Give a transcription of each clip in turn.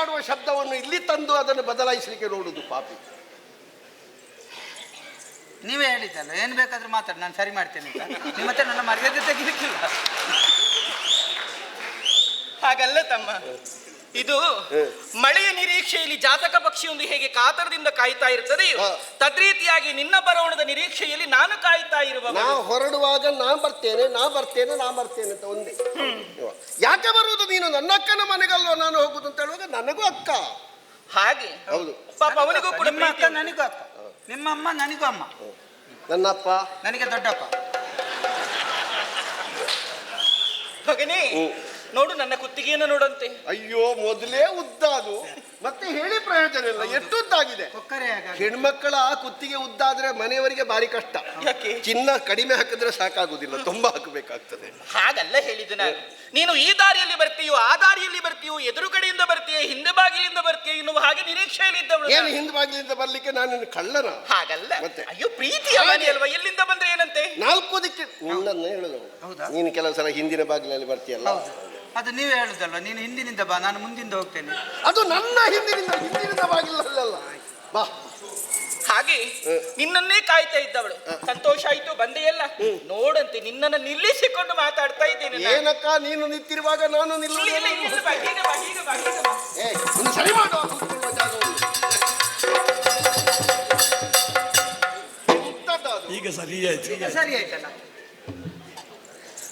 ಮಾತಾಡುವ ಶಬ್ದವನ್ನು ಇಲ್ಲಿ ತಂದು ಅದನ್ನು ಬದಲಾಯಿಸಲಿಕ್ಕೆ ನೋಡುದು ಪಾಪಿ. ನೀವೇ ಹೇಳಿದ್ದಲ್ಲ, ಏನು ಬೇಕಾದ್ರೂ ಮಾತಾಡಿ, ನಾನು ಸರಿ ಮಾಡ್ತೇನೆ ಅಂತ. ನಿಮ್ಮ ಹತ್ರ ನನ್ನ ಮರ್ಯಾದೆ ತೆಗಿಲಿಕ್ಕಿಲ್ಲ. ಹಾಗಲ್ಲ ತಮ್ಮ, ಇದು ಮಳೆಯ ನಿರೀಕ್ಷೆಯಲ್ಲಿ ಜಾತಕ ಪಕ್ಷಿಯೊಂದು ಹೇಗೆ ಕಾತರದಿಂದ ಕಾಯ್ತಾ ಇರ್ತದೆಯೋ ತದ್ರೀತಿಯಾಗಿ ನಿನ್ನ ಬರೋಣದ ನಿರೀಕ್ಷೆಯಲ್ಲಿ ನಾನು ಕಾಯ್ತಾ ಇರುವ. ನಾ ಹೊರಡುವಾಗ ನಾ ಬರ್ತೇನೆ ಅಂತ ಒಂದೇ. ಯಾಕೆ ಬರುವುದು ನೀನು? ನನ್ನ ಅಕ್ಕನ ಮನೆಗಲ್ವ ನಾನು ಹೋಗುದು ಅಂತ ಹೇಳುವಾಗ ನನಗೂ ಅಕ್ಕ. ಹಾಗೆ ಹೌದು, ಪಾಪ ಅವನಿಗೂ ಕೂಡ ನಿಮ್ಮ ಅಕ್ಕ ನನಗೂ ಅಕ್ಕ, ನಿಮ್ಮ ಅಮ್ಮ ನನಗೂ ಅಮ್ಮ, ನನ್ನಪ್ಪ ನನಗೆ ದೊಡ್ಡಪ್ಪ. ಮಗನೇ ನೋಡು, ನನ್ನ ಕುತ್ತಿಗೆಯನ್ನು ನೋಡಂತೆ. ಅಯ್ಯೋ, ಮೊದಲೇ ಉದ್ದಾದು, ಮತ್ತೆ ಹೇಳಿ ಪ್ರಯೋಜನ ಇಲ್ಲ. ಎಷ್ಟು ಉದ್ದಾಗಿದೆ. ಹೆಣ್ಮಕ್ಕಳ ಕುತ್ತಿಗೆ ಉದ್ದಾದ್ರೆ ಮನೆಯವರಿಗೆ ಭಾರಿ ಕಷ್ಟ. ಯಾಕೆ? ಚಿನ್ನ ಕಡಿಮೆ ಹಾಕಿದ್ರೆ ಸಾಕಾಗುದಿಲ್ಲ, ತುಂಬಾ ಹಾಕಬೇಕಾಗ್ತದೆ. ಹಾಗಲ್ಲ ಹೇಳಿದ್ದು ನಾನು. ನೀನು ಈ ದಾರಿಯಲ್ಲಿ ಬರ್ತೀಯೋ ಆ ದಾರಿಯಲ್ಲಿ ಬರ್ತೀಯೋ, ಎದುರುಗಡೆಯಿಂದ ಬರ್ತೀಯೋ ಹಿಂದೆ ಬಾಗಿಲಿಂದ ಬರ್ತೀಯೋ ಎನ್ನುವ ಹಾಗೆ ನಿರೀಕ್ಷೆಯಲ್ಲಿ ಇದ್ದವಳು. ಏನು ಹಿಂದೆ ಬಾಗಿಲಿಂದ ಬರ್ಲಿಕ್ಕೆ ನಾನು ಕಳ್ಳನ? ಹಾಗಲ್ಲ. ಮತ್ತೆ ಅಯ್ಯೋ, ಪ್ರೀತಿಯ ಮನೆ ಅಲ್ವಾ, ಎಲ್ಲಿಂದ ಬಂದ್ರೆ ಏನಂತೆ? 4 ದಿಕ್ಕೆ ನಿನ್ನನ್ನು ಹೇಳುದು. ನೀನು ಕೆಲವು ಸಲ ಹಿಂದಿನ ಬಾಗಿಲಲ್ಲಿ ಬರ್ತೀಯಲ್ಲ, ಅದು ನೀವೇ ಹೇಳುದಲ್ವ, ನೀನು ಹಿಂದಿನಿಂದ ಬಾ, ನಾನು ಮುಂದಿಂದ ಹೋಗ್ತೇನೆ. ಅದು ನನ್ನ ಹಿಂದಿನಿಂದ ಬಾಗಿಲಲ್ಲ. ಬಾ. ಹಾಗೆ ನಿನ್ನನ್ನೇ ಕಾಯ್ತಾ ಇದ್ದವಳು. ಸಂತೋಷ ಆಯ್ತು, ಬಂದೆಯಲ್ಲ. ನೋಡಂತೆ ನಿನ್ನನ್ನು ನಿಲ್ಲಿಸಿಕೊಂಡು ಮಾತಾಡ್ತಾ ಇದ್ದೇನೆ. ಏನಕ್ಕ ನೀನು ನಿಂತಿರುವಾಗ ನಾನು ಸರಿ ಮಾಡು. ಈಗ ಸರಿ ಆಯ್ತು, ಸರಿ ಆಯ್ತಲ್ಲ.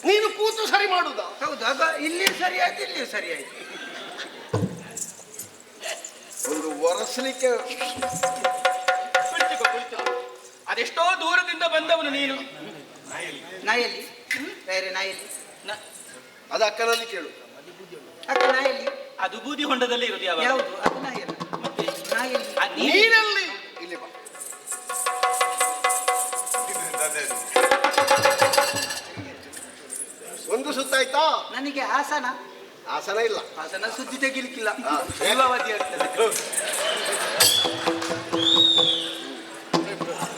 ನೀನು ಕೂತು ಸರಿ ಮಾಡುದಾ? ಹೌದು, ಆಗ ಇಲ್ಲಿ ಸರಿ ಆಯ್ತು, ಇಲ್ಲಿಯೂ ಸರಿ ಆಯ್ತು. ಒಂದು ಒರೆಸಲಿಕ್ಕೆ ಅದೆಷ್ಟೋ ದೂರದಿಂದ ಬಂದವನು ನೀನು. ನಾಯಲ್ಲಿ ಬೇರೆ ನಾಯಲ್ಲಿ ಅದು ಅಕ್ಕನಲ್ಲಿ ಕೇಳು. ಅಕ್ಕ ನಾಯಲ್ಲಿ ಅದು ಬೂದಿ ಹೊಂಡದಲ್ಲಿ ಇರುವುದು. ಯಾವುದು? ಅದು ನಾಯಲ್ಲಿ. ಮತ್ತೆ ನಾಯಲ್ಲಿ ನೀರಲ್ಲಿ ಇಲ್ಲಿ ಬಾ. ಒಂದು ಸುತ್ತಾಯ್ತಾ? ನನಗೆ ಆಸನ ಇಲ್ಲ. ಆಸನ ಸುದ್ದಿ ತೆಗಿಲಿಕ್ಕಿಲ್ಲ, ಜೀವಾವಧಿ ಆಗ್ತದೆ.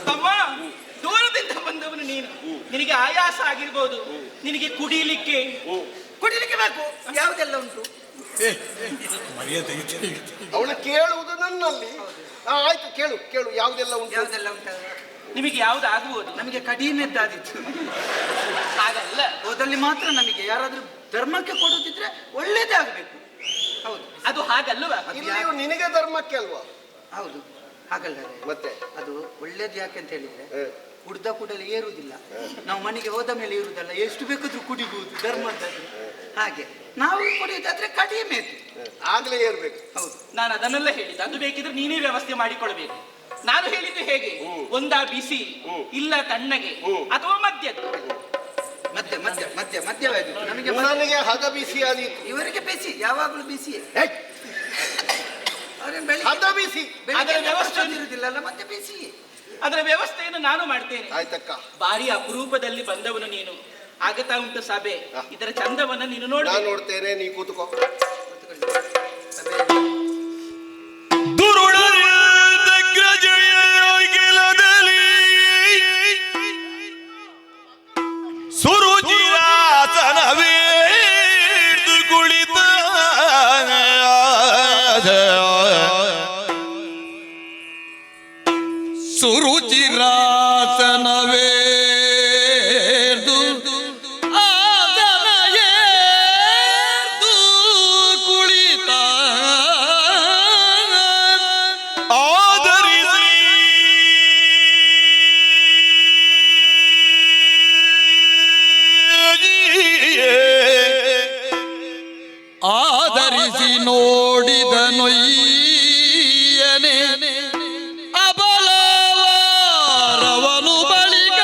ತಮ್ಮ, ದೂರದಿಂದ ಬಂದವನು ನೀನು. ನಿನಗೆ ಆಯಾಸ ಆಗಿರ್ಬೋದು, ನಿನಗೆ ಕುಡಿಲಿಕ್ಕೆ ಬೇಕು. ಯಾವುದೆಲ್ಲ ಉಂಟು? ಅವಳು ಕೇಳುವುದು ನನ್ನಲ್ಲಿ. ಆಯ್ತು, ಕೇಳು ಯಾವುದೆಲ್ಲ ಉಂಟು? ಯಾವುದೆಲ್ಲ ಉಂಟು? ನಿಮಗೆ ಯಾವ್ದು ಆಗ್ಬೋದು? ನಮಗೆ ಕಡಿಮೆದ್ದಾದಿತ್ತು. ಹಾಗಲ್ಲ, ಹೋದಲ್ಲಿ ಮಾತ್ರ ನಮಗೆ ಯಾರಾದ್ರೂ ಧರ್ಮಕ್ಕೆ ಕೊಡುತ್ತಿದ್ರೆ ಒಳ್ಳೇದೇ ಆಗ್ಬೇಕು. ಹೌದು, ಅದು ಹಾಗಲ್ವಾ? ಇಲ್ಲಿಯೂ ನಿನಗೆ ಧರ್ಮಕ್ಕೆ ಅಲ್ವಾ? ಹೌದು, ಹಾಗಲ್ಲ. ಮತ್ತೆ ಅದು ಒಳ್ಳೇದು ಯಾಕೆ ಅಂತ ಹೇಳಿದ್ರೆ, ಕುಡ್ದ ಕೂಡಲೇ ಏರುವುದಿಲ್ಲ. ನಾವು ಮನೆಗೆ ಹೋದ ಮೇಲೆ ಏರುವುದಲ್ಲ, ಎಷ್ಟು ಬೇಕಾದ್ರೂ ಕುಡಿಬಹುದು ಧರ್ಮದಲ್ಲಿ. ಹಾಗೆ ನಾವು ಕುಡಿಯುವುದಾದ್ರೆ ಕಡಿಮೆ ಆಗ್ಲೇ ಏರ್ಬೇಕು. ಹೌದು, ನಾನು ಅದನ್ನೆಲ್ಲ ಹೇಳಿದ್ದು. ಅದು ಬೇಕಿದ್ರೆ ನೀನೇ ವ್ಯವಸ್ಥೆ ಮಾಡಿಕೊಳ್ಬೇಕು. ನಾನು ಹೇಳಿದ್ದು ಹೇಗೆ? ಒಂದಾ ಬಿಸಿ, ಇಲ್ಲ ತಣ್ಣಗೆ, ಅಥವಾ ಮದ್ಯದ. ಮದ್ಯವಾಯ್ತು ನನಗೆ ಹದ ಬಿಸಿ ಆದೀತು. ಇವರಿಗೆ ಬಿಸಿ, ಯಾವಾಗಲೂ ಬಿಸಿಯೇ. ಹದ ಬಿಸಿ ಅದರ ವ್ಯವಸ್ಥೆ ಇರುವುದಿಲ್ಲ, ಮತ್ತೆ ಬಿಸಿಯೇ. ಅದರ ವ್ಯವಸ್ಥೆಯನ್ನು ನಾನು ಮಾಡ್ತೇನೆ. ಆಯ್ತಕ್ಕ. ಬಾರಿ ಅಪರೂಪದಲ್ಲಿ ಬಂದವನು ನೀನು. ಆಗತಾ ಉಂಟು ಸಭೆ. ಇದರ ಚಂದವನ್ನ ನೀನು ನೋಡಿ. ನಾನು ನೋಡ್ತೇನೆ, ನೀ ಕೂತ್ಕೋ. ಸುರುಚಿರಾಸನವೇ ಕುಳಿತ ಆದರಿಸಿ ನೋಡಿದ ನೊಯ್ಯನೆ ಅಬಲವರವನು ಬಳಿಕ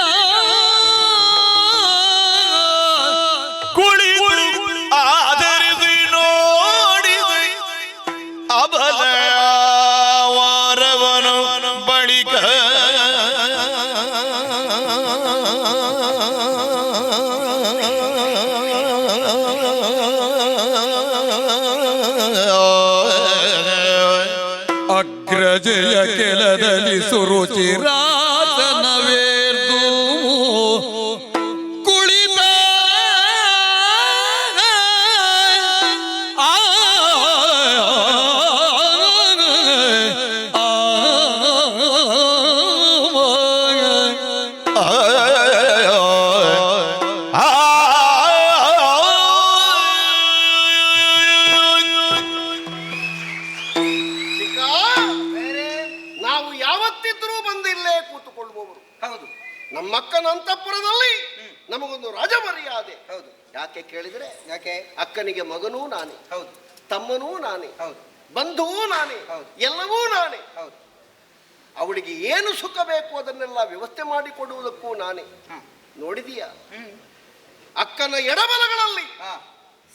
ಕುಳಿ ಆದರಿಸಿ ನೋಡಿದ ಅಬಲವರವನು ಬಳಿಕ ಅಗ್ರಜಯ ಕೆಲದಲ್ಲಿ ಸುರುಚಿರಾಸನವೇರ್ದು ಕುಳಿತ ನಮ್ಮಕ್ಕನ ಅಂತಃಪುರದಲ್ಲಿ ನಮಗೊಂದು ರಾಜ ಮರ್ಯಾದೆ. ಹೌದು. ಯಾಕೆ ಕೇಳಿದ್ರೆ, ಯಾಕೆ? ಅಕ್ಕನಿಗೆ ಮಗನೂ ನಾನೇ, ಹೌದು. ತಮ್ಮನೂ ನಾನೇ, ಹೌದು. ಬಂಧುವೂ ನಾನೇ, ಹೌದು. ಎಲ್ಲವೂ ನಾನೇ. ಹೌದು. ಅವಳಿಗೆ ಏನು ಸುಖ ಬೇಕು ಅದನ್ನೆಲ್ಲ ವ್ಯವಸ್ಥೆ ಮಾಡಿಕೊಡುವುದಕ್ಕೂ ನಾನೇ. ನೋಡಿದೀಯ, ಅಕ್ಕನ ಎಡಬಲಗಳಲ್ಲಿ ಹಾ.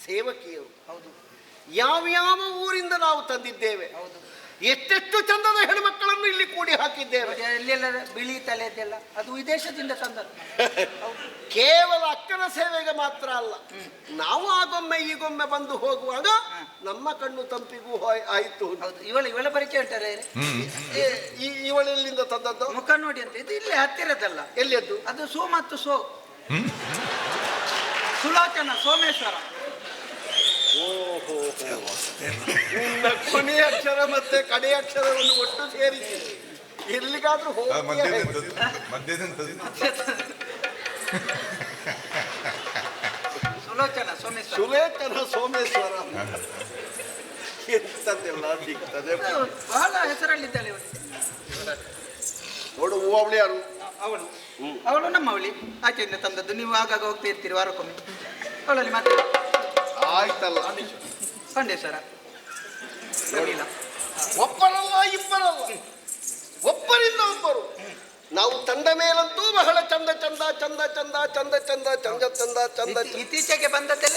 ಸೇವಕಿಯರು ಹೌದು. ಯಾವ್ಯಾವ ಊರಿಂದ ನಾವು ತಂದಿದ್ದೇವೆ, ಹೌದು. ಎಷ್ಟೆಷ್ಟು ಚಂದದ ಹೆಣ್ಮಕ್ಕಳನ್ನು ಇಲ್ಲಿ ಕೂಡಿ ಹಾಕಿದ್ದೇವೆ. ಎಲ್ಲೆಲ್ಲ ಬಿಳಿ ತಲೆದೆಲ್ಲ ಅದು ವಿದೇಶದಿಂದ ತಂದದ್ದು. ಕೇವಲ ಅಕ್ಕನ ಸೇವೆಗೆ ಮಾತ್ರ ಅಲ್ಲ, ನಾವು ಆಗೊಮ್ಮೆ ಈಗೊಮ್ಮೆ ಬಂದು ಹೋಗುವಾಗ ನಮ್ಮ ಕಣ್ಣು ತಂಪಿಗೂ ಆಯಿತು. ಹೌದು. ಇವಳ ಪರಿಚಯ ಉಂಟಾರೆ? ಇವಳೆಲ್ಲಿಂದ ತಂದದ್ದು? ಮುಖ ನೋಡಿ ಅಂತ. ಇದು ಇಲ್ಲೇ ಹತ್ತಿರದಲ್ಲ. ಎಲ್ಲಿಯದ್ದು? ಅದು ಸೋ ಮತ್ತು ಸೋ ಸುಲೋಚನ ಸೋಮೇಶ್ವರ. ಓಹೋ, ನಿನ್ನ ಕೊನೆಯ ಅಕ್ಷರ ಮತ್ತೆ ಕಡೆಯ ಅಕ್ಷರವನ್ನು ಒಟ್ಟು ಸೇರಿಸಿ ಎಲ್ಲಿಗಾದ್ರೂ ಸುಲೋಚನ ಸೋಮೇಶ್ವರ. ಸುಲೇಖನ ಸೋಮೇಶ್ವರ ಎಂತದೆಲ್ಲ ಸಿಗ್ತದೆ. ಬಹಳ ಹೆಸರಲ್ಲಿದ್ದಾಳೆ ಇವಳು. ನೋಡು, ಅವಳು ಯಾರು? ಅವಳು ನಮ್ಮ ಅವಳಿ, ಆಚೆಯಿಂದ ತಂದದ್ದು. ನೀವು ಆಗಾಗ ಹೋಗ್ತಾ ಇರ್ತೀರಿ ವಾರಕ್ಕೊಮ್ಮೆ. ಅವಳಲ್ಲಿ ಮಾತ್ರ ಆಯ್ತಲ್ಲ. ಖಂಡೇಶ್ವರ ಇಲ್ಲ. ಒಬ್ಬರಲ್ಲ ಇಬ್ಬರಲ್ಲ, ಒಬ್ಬರಿಂದ ಒಬ್ಬರು. ನಾವು ತಂದ ಮೇಲಂತೂ ಬಹಳ ಚಂದ ಚಂದ ಚಂದ ಚಂದ ಚಂದ ಚಂದ ಚಂದ ಚಂದ ಚಂದ. ಇತ್ತೀಚೆಗೆ ಬಂದದ್ದೆಲ್ಲ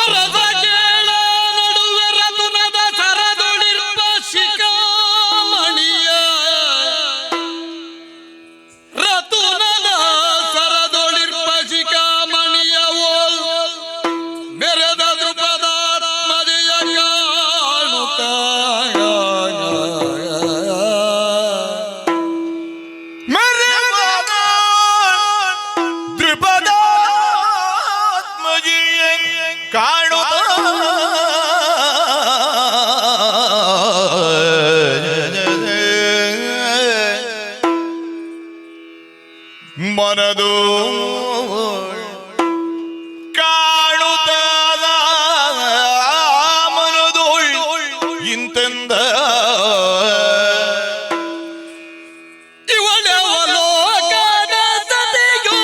ಅರದ ಕೇಳ ನಡುವೆ ರತುನದ ಸರದೊಳಿರುವ ಶಿಖಾಮಣಿಯ, ರತುನದ ಸರದೊಳಿರುವ ಶಿಖಾಮಣಿಯ ಮೆರೆದ ದೃಪದಾತ್ಮದೆಯ ಕಾಣುತ್ತ ಮನದು ಕಾಣುತ್ತದ ಮನದು ಇಂತೆಂದ ಇವಳವಲೋಕದ ಸತಿಯೋ,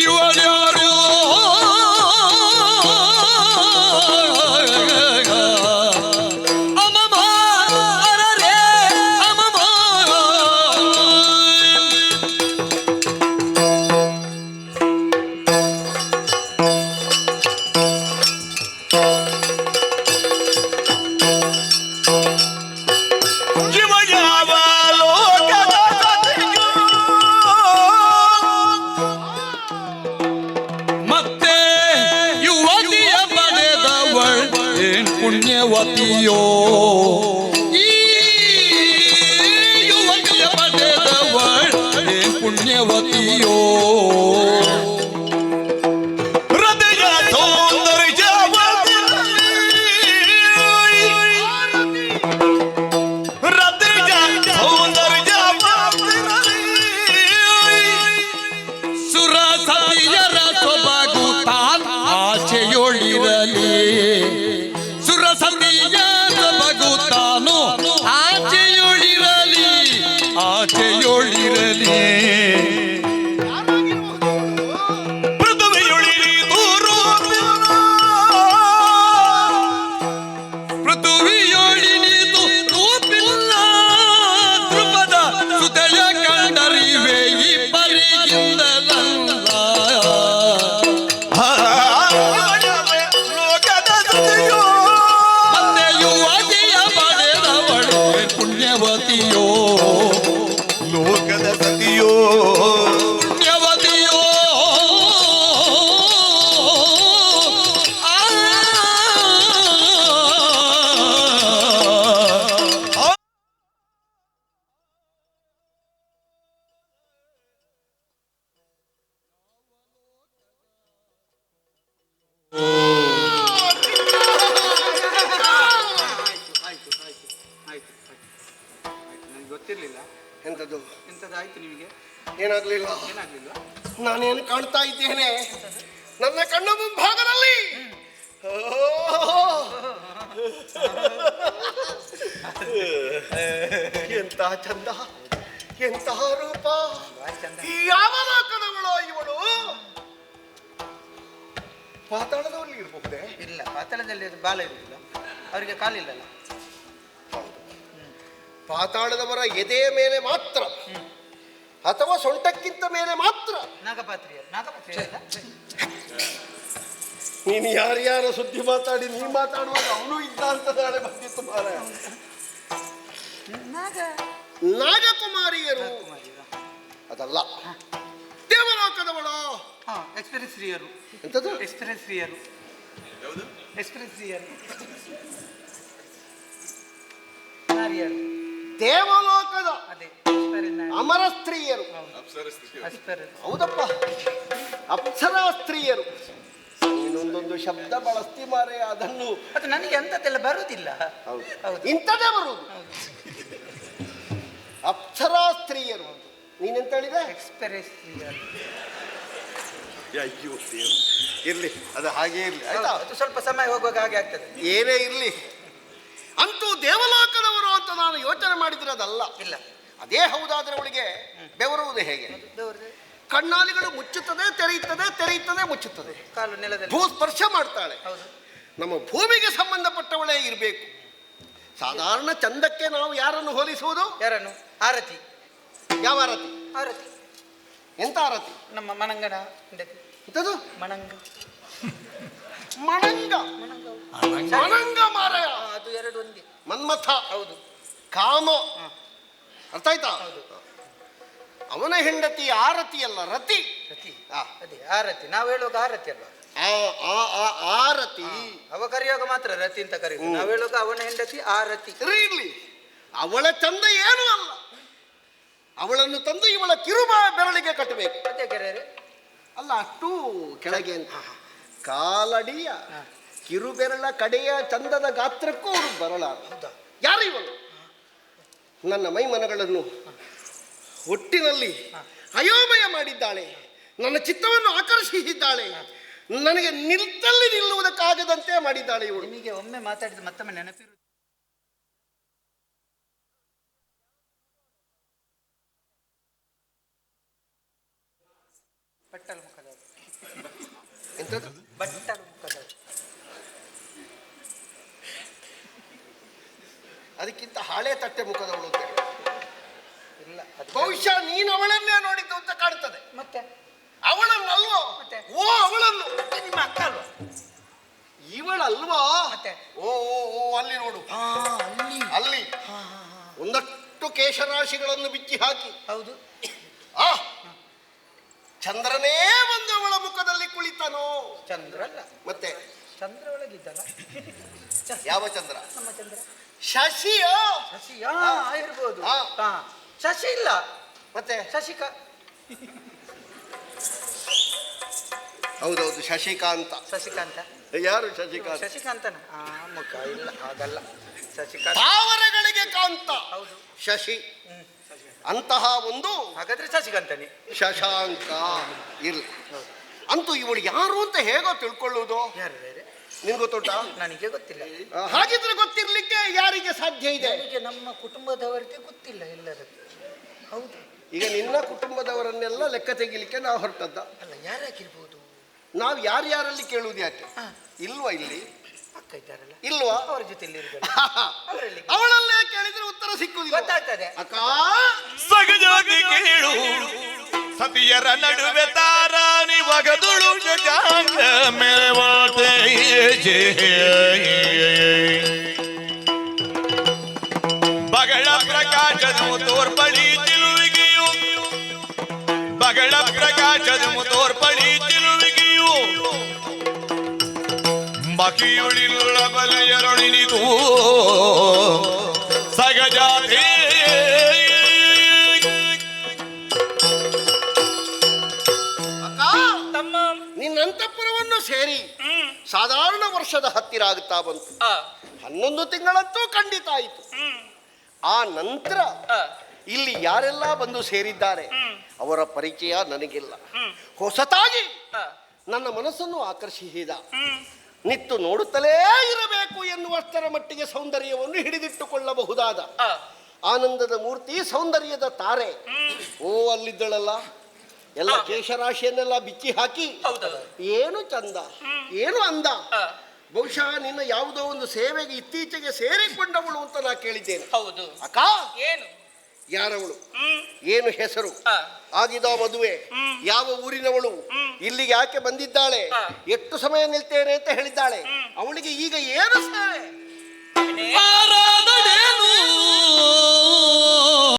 ಇವಳ್ಯಾರು ಅಮಮ ಅರರೇ ಅಮಮ. ಇವಳ್ಯಾವಲೋಕದ ಸತಿಯೋ, ಮತ್ತೆ ಯುವತಿಯ ಪಡೆದವಳ್ ಏನ್ ಪುಣ್ಯವತಿಯೋ, ಈ ಯುವತಿಯ ಪಡೆದವಳ್ ಏನ್ ಪುಣ್ಯವತಿಯೋ. ಹೃದಯ ಸೌಂದರ್ಯವ ಹೃದಯ ಸೌಂದರ್ಯವ ಸುರ ಸತಿಯರ ಸೊಬಗು ತಾನ್ ಆಚೆಯೊಳಿರಲಿ, ಸುರ ಸತಿಯ ಸೊಬಗು ತಾನು ಆಚೆಯೊಳಿರಲಿ, ಆಚೆಯೊಳಿರಲಿ. ಪೃಥ್ವಿಯೊಳಿರಿ ದೂರು, ಪೃಥ್ವಿಯೊಳಿನಿದು ರೂಪಿಲ್ಲ ದೃಪದ ಸುತೆಯ ಕಂಡರಿವೆ ಈ ಪರಿಯಿಂದಲಲ್ಲ. ಮತ್ತೆ ಯುವತಿಯ ಪಡೆದವಳು ಪುಣ್ಯವತಿಯೋ, ಲೋಕದ ಸತಿಯೋ, ಪುಣ್ಯವತಿಯೋ. ನನಗೆ ಗೊತ್ತಿರ್ಲಿಲ್ಲ. ಎಂತದ್ದು? ಎಂತದಾಯ್ತು ನಿಮಗೆ? ಏನಾಗ್ಲಿಲ್ಲ. ಏನಾಗ್ಲಿಲ್ಲ? ನಾನೇನು ಕಾಣ್ತಾ ಇದ್ದೇನೆ ನನ್ನ ಕಣ್ಣ ಮುಂಭಾಗದಲ್ಲಿ? ಎಂತಹ ಚಂದ, ಎಂತಹ ರೂಪ, ಚಂದ. ಯಾವ ಲೋಕದವಳೋ ಇವಳು? ಪಾತಾಳದಲ್ಲಿ ಇರಬಹುದೇ? ಇಲ್ಲ, ಪಾತಾಳದಲ್ಲಿ ಅದು ಬಾಲ ಇರುವುದಿಲ್ಲ, ಅವರಿಗೆ ಕಾಲಿಲ್ಲಲ್ಲ. ಪಾತಾಳದವರ ಎದೆಯ ಮೇಲೆ ಮಾತ್ರ ಅಥವಾ ಸೊಂಟಕ್ಕಿಂತ ಮೇಲೆ ಮಾತ್ರ. ನಾಗಪಾತ್ರಿಯರು ನೀನು ಯಾರ್ಯಾರ ಸುದ್ದಿ ಮಾತಾಡಿ ನೀ ಮಾತಾಡುವಾಗ ಅವನು ಇದ್ದ ಅಂತ ನಾಳೆ ಬಂದಿತ್ತು ಮಾರಾಯ. ನಾಗಕುಮಾರಿಯರು ಅದಲ್ಲ, ದೇವಲೋಕದವಳು. ಎಕ್ಸ್ಪೀರಿಯನ್ಸ್ ಸ್ತ್ರೀಯರು. ಎಂತದ್ದು? ಎಕ್ಸ್ಪೀರಿಯನ್ಸ್ ಸ್ತ್ರೀಯರು. ಎಕ್ಸ್ಪೀರಿಯನ್ಸ್ ಸ್ತ್ರೀಯರು. ದೇವಲೋಕದ ಅದೇ ಅಮರ ಸ್ತ್ರೀಯರು. ಹೌದಪ್ಪ, ಅಪ್ಸರಾ ಸ್ತ್ರೀಯರು. ಇನ್ನೊಂದೊಂದು ಶಬ್ದ ಬಳಸ್ತಿ ಮಾರೆ, ಅದನ್ನು ಅದು ನನಗೆ ಅಂತದ್ದೆಲ್ಲ ಬರುವುದಿಲ್ಲ. ಹೌದು, ಇಂಥದೇ ಬರುವುದು. ಅಪ್ಸರಾ ಸ್ತ್ರೀಯರು. ನೀನೆಂತ ಹೇಳಿದೆ? ಎಕ್ಸ್ಪೀರಿಯನ್ಸ್ ಸ್ತ್ರೀಯರು. ಅಯ್ಯೋ ಇರ್ಲಿ, ಅದು ಹಾಗೆ ಇರ್ಲಿ ಆಯ್ತಾ. ಸ್ವಲ್ಪ ಸಮಯ ಹೋಗುವಾಗ ಹಾಗೆ ಆಗ್ತದೆ. ಏನೇ ಇರ್ಲಿ, ಅಂತೂ ದೇವಲೋಕದವರು ಅಂತ ನಾನು ಯೋಚನೆ ಮಾಡಿದ್ರೆ ಅದಲ್ಲ. ಇಲ್ಲ, ಅದೇ ಹೌದಾದ್ರೆ ಅವಳಿಗೆ ಬೆವರುವುದು ಹೇಗೆ? ಕಣ್ಣಾಲಿಗಳು ಮುಚ್ಚುತ್ತದೆ, ತೆರೆಯುತ್ತದೆ, ತೆರೆಯುತ್ತದೆ, ಮುಚ್ಚುತ್ತದೆ. ಕಾಲು ನೆಲದಲ್ಲಿ ಭೂಸ್ಪರ್ಶ ಮಾಡ್ತಾಳೆ. ನಮ್ಮ ಭೂಮಿಗೆ ಸಂಬಂಧಪಟ್ಟವಳೇ ಇರಬೇಕು. ಸಾಧಾರಣ ಚಂದಕ್ಕೆ ನಾವು ಯಾರನ್ನು ಹೋಲಿಸುವುದು? ಯಾರನ್ನು? ಆರತಿ. ಯಾವ ಆರತಿ? ಆರತಿ. ಎಂತ ಆರತಿ? ನಮ್ಮ ಮಣಂಗನ ಎಂತದು? ಮಣಂಗ. ಮಣಂಗ. ಮಣಂಗ ಮಾರಾಯ, ಅದು ಎರಡು ಒಂದೇ. ಮನ್ಮಥ. ಹೌದು. ಕಾಮ. ಅರ್ಥ ಆಯ್ತಾ? ಅವನ ಹೆಂಡತಿ ಆರತಿ ಅಲ್ಲ, ರತಿ. ರತಿ. ಅದೇ ಆರತಿ. ನಾವು ಹೇಳುವಾಗ ಆರತಿ ಅಲ್ವಾ? ಆರತಿ. ಅವ ಕರೆಯುವಾಗ ಮಾತ್ರ ರತಿ ಅಂತ ಕರೀತೀವಿ. ನಾವು ಹೇಳುವಾಗ ಅವನ ಹೆಂಡತಿ ಆರತಿ. ಇರ್ಲಿ, ಅವಳ ಚಂದ ಏನು ಅಲ್ಲ. ಅವಳನ್ನು ತಂದು ಇವಳ ಕಿರುಬ ಬೆರಳಿಗೆ ಕಟ್ಟಬೇಕು. ಅದೇ ಕೆರೆ ಅಲ್ಲ, ಅಷ್ಟು ಕೆಳಗೆ ಅಂತ. ಕಾಲಡಿಯ ಕಿರುಬೆರಳ ಕಡೆಯ ಚಂದದ ಗಾತ್ರಕ್ಕೂ ಅವರು ಬರಲಾರ. ಯಾರು ಇವಳು? ನನ್ನ ಮೈಮನಗಳನ್ನು ಒಟ್ಟಿನಲ್ಲಿ ಅಯೋಮಯ ಮಾಡಿದ್ದಾಳೆ, ನನ್ನ ಚಿತ್ತವನ್ನು ಆಕರ್ಷಿಸಿದ್ದಾಳೆ, ನನಗೆ ನಿಲ್ತಲ್ಲಿ ನಿಲ್ಲುವುದಕ್ಕಾಗದಂತೆ ಮಾಡಿದ್ದಾಳೆ ಇವಳು. ನಿಮಗೆ ಒಮ್ಮೆ ಮಾತಾಡಿದ ಮತ್ತೊಮ್ಮೆ ನೆನಪಿರು. ಬಟ್ಟಲ ಮುಖದ. ಎಂತದ್ದು? ಬಟ್ಟಲ ಮುಖದ. ಅದಕ್ಕಿಂತ ಹಾಳೆ ತಟ್ಟೆ ಮುಖದವಳು ಅಂತ ಹೇಳಿ. ಇಲ್ಲ, ಬಹುಶಃ ನೀನು ಅವಳನ್ನೇ ನೋಡಿದ್ದು ಅಂತ ಕಾಣ್ತದೆ. ಮತ್ತೆ ಅವಳನ್ನಲ್ವೋ? ಓ, ಅವಳನ್ನು. ನಿಮ್ಮ ಅಕ್ಕ ಅಲ್ವಾ? ಇವಳಲ್ವಾ? ಮತ್ತೆ ಓ ಓ ಓ, ಅಲ್ಲಿ ನೋಡು, ಅಲ್ಲಿ ಒಂದಷ್ಟು ಕೇಶರಾಶಿಗಳನ್ನು ಬಿಚ್ಚಿ ಹಾಕಿ. ಹೌದು. ಆ ಚಂದ್ರನೇ ಬಂದು ಅವಳ ಮುಖದಲ್ಲಿ ಕುಳಿತನೋ? ಚಂದ್ರ ಅಲ್ಲ, ಮತ್ತೆ ಚಂದ್ರ ಒಳಗಿದ್ದಲ್ಲ. ಯಾವ ಚಂದ್ರ? ನಮ್ಮ ಚಂದ್ರ. ಶಶಿಯ? ಶಶಿ ಇರ್ಬೋದು. ಹಾ. ಶಶಿ ಇಲ್ಲ, ಮತ್ತೆ ಶಶಿಕಾ. ಹೌದೌದು, ಶಶಿಕಾಂತ. ಶಶಿಕಾಂತ. ಯಾರು ಶಶಿಕಾಂತ? ಶಶಿಕಾಂತನ ಮುಖ ಇಲ್ಲ, ಹಾಗಲ್ಲ. ಶಶಿಕಾಂತ. ತಾವರೆಗಳಿಗೆ ಕಾಂತ. ಹೌದು. ಶಶಿ. ಅಂತಹ ಒಂದು. ಹಾಗಾದ್ರೆ ಶಶಿಕಾಂತನೇ. ಶಶಾಂಕ ಇರ್ಲಿ. ಅಂತೂ ಇವಳು ಯಾರು ಅಂತ ಹೇಗೋ ತಿಳ್ಕೊಳ್ಳುವುದು? ಯಾರು ಬೇರೆ ನಿನ್ ಗೊತ್ತುಂಟಾ? ನನಗೆ ಗೊತ್ತಿಲ್ಲ. ಹಾಗಿದ್ರೆ ಗೊತ್ತಿರ್ಲಿಕ್ಕೆ ಯಾರಿಗೆ ಸಾಧ್ಯ ಇದೆ? ನನಗೆ ನಮ್ಮ ಕುಟುಂಬದವರಿಗೆ ಗೊತ್ತಿಲ್ಲ ಎಲ್ಲರದ್ದು. ಹೌದು. ಈಗ ನಿನ್ನ ಕುಟುಂಬದವರನ್ನೆಲ್ಲ ಲೆಕ್ಕ ತೆಗಿಲಿಕ್ಕೆ ನಾವು ಹೊರಟದ್ದ. ಅಲ್ಲ, ಯಾರಾಗಿರ್ಬೋದು? ನಾವು ಯಾರ್ಯಾರಲ್ಲಿ ಕೇಳುವುದು ಯಾಕೆ? ಇಲ್ವಾ ಇಲ್ಲಿ? ಅಕ್ಕ ಇದ್ದಾರಲ್ಲ, ಇಲ್ವಾ? ಅವರ ಜೊತೆ ಅವಳಲ್ಲೇ ಕೇಳಿದ್ರೆ ಉತ್ತರ ಸಿಕ್ಕುದಿಲ್ಲ. ಗೊತ್ತಾಗ್ತದೆ. ಅಕ್ಕ ಸಗಜಾಗಿ ಕೇಳು, ಸತಿಯರ ನಡುವೆ ತಾರಾನಿ ಒಗದುಳು ಜಗಾಂಗ ಮೇವಾತೆ ಬಗಳ ಪ್ರಕಾಶದ ತೋರ್ಪಡಿ ತಿಳುವಿಗೆಯು, ಬಗಳ ಪ್ರಕಾಶದ ತೋರ್ಪಡಿ ತಿಳುವಿಗೆಯು ಬಕಿಯುಳಿಲ್ಲ ಬಲೆಯರೊಣಿನಿದು ಸಗಜಾತಿ. ನಿನ್ನ ಅಂತಃಪುರವನ್ನು ಸೇರಿ ಸಾಧಾರಣ ವರ್ಷದ ಹತ್ತಿರ ಆಗುತ್ತಾ ಬಂತು. 11 ತಿಂಗಳಂತೂ ಖಂಡಿತ ಆಯಿತು. ಆ ನಂತರ ಇಲ್ಲಿ ಯಾರೆಲ್ಲ ಬಂದು ಸೇರಿದ್ದಾರೆ ಅವರ ಪರಿಚಯ ನನಗಿಲ್ಲ. ಹೊಸತಾಗಿ ನನ್ನ ಮನಸ್ಸನ್ನು ಆಕರ್ಷಿಸಿದ, ನಿತ್ತು ನೋಡುತ್ತಲೇ ಇರಬೇಕು ಎನ್ನುವಷ್ಟರ ಮಟ್ಟಿಗೆ ಸೌಂದರ್ಯವನ್ನು ಹಿಡಿದಿಟ್ಟುಕೊಳ್ಳಬಹುದಾದ ಆನಂದದ ಮೂರ್ತಿ, ಸೌಂದರ್ಯದ ತಾರೆ. ಓ ಅಲ್ಲಿದ್ದಳಲ್ಲ, ಎಲ್ಲ ಕೇಶರಾಶಿಯನ್ನೆಲ್ಲ ಬಿಚ್ಚಿ ಹಾಕಿ ಹೌದಲ್ಲ? ಏನು ಚಂದ, ಏನು ಅಂದ. ಬಹುಶಃ ನಿನ್ನ ಯಾವುದೋ ಒಂದು ಸೇವೆಗೆ ಇತ್ತೀಚೆಗೆ ಸೇರಿಕೊಂಡವಳು ಅಂತ ನಾ ಕೇಳಿದ್ದೇನೆ. ಹೌದು. ಅಕ್ಕ, ಏನು? ಯಾರವಳು, ಏನು ಹೆಸರು, ಆ, ಆಗಿದ ಮದುವೆ, ಯಾವ ಊರಿನವಳು, ಇಲ್ಲಿಗೆ ಯಾಕೆ ಬಂದಿದ್ದಾಳೆ, ಎಷ್ಟು ಸಮಯ ನಿಲ್ತೇನೆ ಅಂತ ಹೇಳಿದ್ದಾಳೆ, ಅವಳಿಗೆ ಈಗ ಏನು ಸೇವೆ? ಏನೇ?